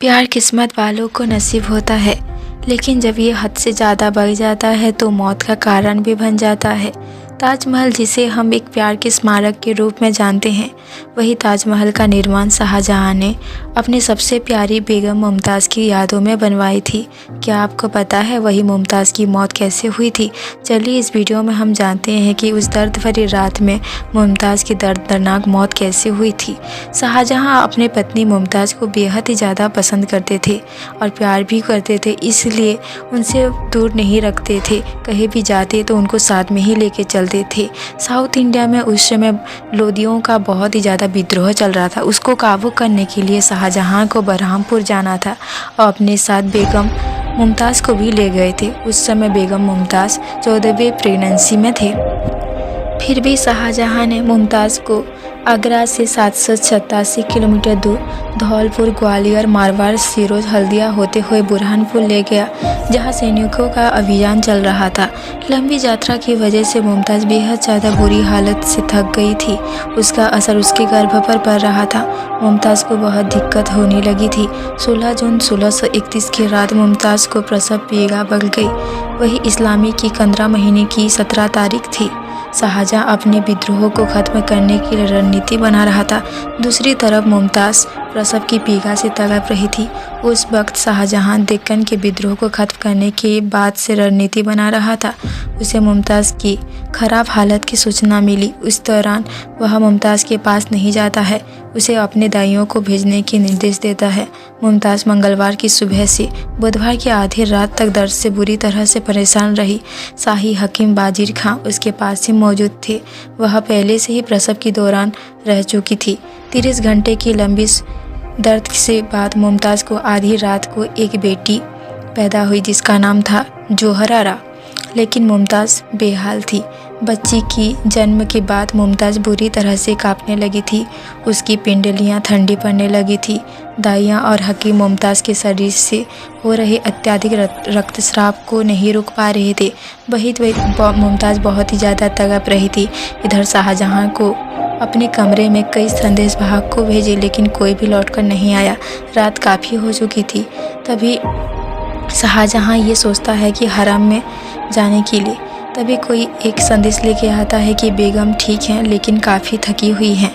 प्यार किस्मत वालों को नसीब होता है, लेकिन जब ये हद से ज़्यादा बढ़ जाता है तो मौत का कारण भी बन जाता है। ताजमहल, जिसे हम एक प्यार के स्मारक के रूप में जानते हैं, वही ताजमहल का निर्माण शाहजहां ने अपनी सबसे प्यारी बेगम मुमताज़ की यादों में बनवाई थी। क्या आपको पता है वही मुमताज़ की मौत कैसे हुई थी? चलिए इस वीडियो में हम जानते हैं कि उस दर्द भरी रात में मुमताज़ की दर्दनाक मौत कैसे हुई थी। शाहजहां अपनी पत्नी मुमताज़ को बेहद ही ज़्यादा पसंद करते थे और प्यार भी करते थे, इसलिए उनसे दूर नहीं रखते थे। कहीं भी जाते तो उनको साथ में ही लेके चलते थे। साउथ इंडिया में उस समय लोदियों का बहुत ही ज़्यादा विद्रोह चल रहा था। उसको काबू करने के लिए शाहजहां को बरहामपुर जाना था और अपने साथ बेगम मुमताज़ को भी ले गए थे। उस समय बेगम मुमताज़ 14वीं प्रेगनेंसी में थे। फिर भी शाहजहां ने मुमताज़ को आगरा से 787 किलोमीटर दूर धौलपुर, ग्वालियर, मारवाड़, सिरोज, हल्दिया होते हुए बुरहानपुर ले गया, जहां सैनिकों का अभियान चल रहा था। लंबी यात्रा की वजह से मुमताज़ बेहद ज़्यादा बुरी हालत से थक गई थी। उसका असर उसके गर्भ पर पड़ रहा था। मुमताज़ को बहुत दिक्कत होने लगी थी। 16 जून 1631 की रात मुमताज़ को प्रसव पीड़ा बढ़ गई। वही इस्लामी की 15 महीने की 17 तारीख थी। शाहजहां अपने विद्रोह को खत्म करने की रणनीति बना रहा था। दूसरी तरफ मुमताज़ प्रसव की पीड़ा से तड़प रही थी। उस वक्त शाहजहां डेक्कन के विद्रोह को खत्म करने के बाद से रणनीति बना रहा था। उसे मुमताज़ की खराब हालत की सूचना मिली। उस दौरान वह मुमताज़ के पास नहीं जाता है, उसे अपने दाइयों को भेजने के निर्देश देता है। मुमताज़ मंगलवार की सुबह से बुधवार की आधी रात तक दर्द से बुरी तरह से परेशान रही। शाही हकीम बाजिर खां उसके पास ही मौजूद थे। वह पहले से ही प्रसव के दौरान रह चुकी थी। 30 घंटे की लंबी दर्द से बाद मुमताज़ को आधी रात को एक बेटी पैदा हुई, जिसका नाम था जोहरारा। लेकिन मुमताज़ बेहाल थी। बच्ची की जन्म के बाद मुमताज़ बुरी तरह से कांपने लगी थी। उसकी पिंडलियाँ ठंडी पड़ने लगी थी। दाइयाँ और हकीम मुमताज़ के शरीर से हो रहे अत्यधिक रक्तस्राव को नहीं रोक पा रहे थे। वही मुमताज़ बहुत ही ज़्यादा तड़प रही थी। इधर शाहजहां को अपने कमरे में कई संदेश वाहक को भेजे, लेकिन कोई भी लौटकर नहीं आया। रात काफ़ी हो चुकी थी। तभी शाहजहां ये सोचता है कि हरम में जाने के लिए। तभी कोई एक संदेश लेके आता है कि बेगम ठीक हैं, लेकिन काफ़ी थकी हुई हैं।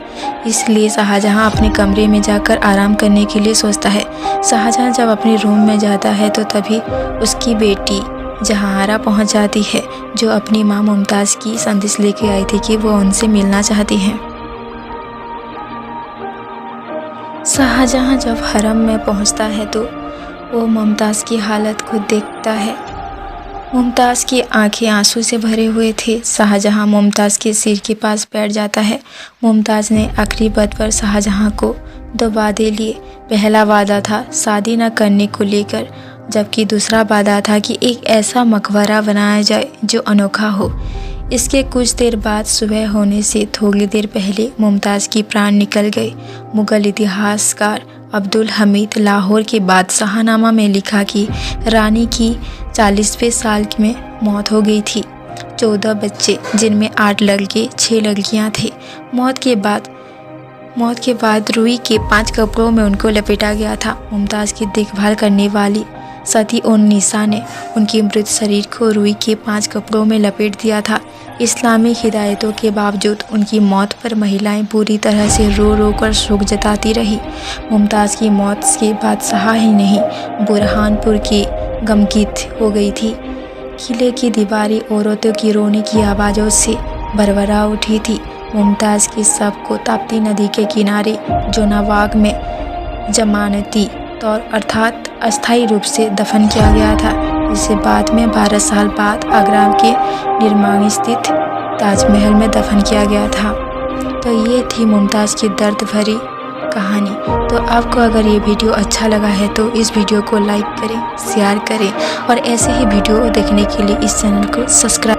इसलिए शाहजहां अपने कमरे में जाकर आराम करने के लिए सोचता है। शाहजहां जब अपने रूम में जाता है तो तभी उसकी बेटी जहांआरा पहुंच जाती है, जो अपनी मां मुमताज़ की संदेश लेके आई थी कि वो उनसे मिलना चाहती हैं। शाहजहां जब हरम में पहुंचता है तो वो मुमताज़ की हालत को देखता है। मुमताज़ की आंखें आंसू से भरे हुए थे। शाहजहां मुमताज़ के सिर के पास बैठ जाता है। मुमताज़ ने आखिरी बात पर शाहजहां को 2 वादे लिए। पहला वादा था शादी न करने को लेकर, जबकि दूसरा वादा था कि एक ऐसा मकबरा बनाया जाए जो अनोखा हो। इसके कुछ देर बाद सुबह होने से थोड़ी देर पहले मुमताज़ की प्राण निकल गए। मुग़ल इतिहासकार अब्दुल हमीद लाहौर के बादशाहनामा में लिखा कि रानी की 40वें साल में मौत हो गई थी। 14 बच्चे, जिनमें 8 लड़के 6 लड़कियां थे। मौत के बाद रुई के 5 कपड़ों में उनको लपेटा गया था। मुमताज़ की देखभाल करने वाली सती उन निसा ने उनके मृत शरीर को रुई के 5 कपड़ों में लपेट दिया था। इस्लामी हिदायतों के बावजूद उनकी मौत पर महिलाएं पूरी तरह से रो रो कर शोक जताती रही। मुमताज़ की मौत के बाद शाह ही नहीं, बुरहानपुर की गमगीन हो गई थी। किले की दीवारें औरतों की रोने की आवाज़ों से भरभरा उठी थी। मुमताज़ के शव को ताप्ती नदी के किनारे जोनाबाग में जमानती तौर अर्थात अस्थायी रूप से दफन किया गया था, जिसे बाद में 12 साल बाद आगरा के निर्माण स्थित ताजमहल में दफन किया गया था। तो ये थी मुमताज़ की दर्द भरी कहानी। तो आपको अगर ये वीडियो अच्छा लगा है तो इस वीडियो को लाइक करें, शेयर करें और ऐसे ही वीडियो देखने के लिए इस चैनल को सब्सक्राइब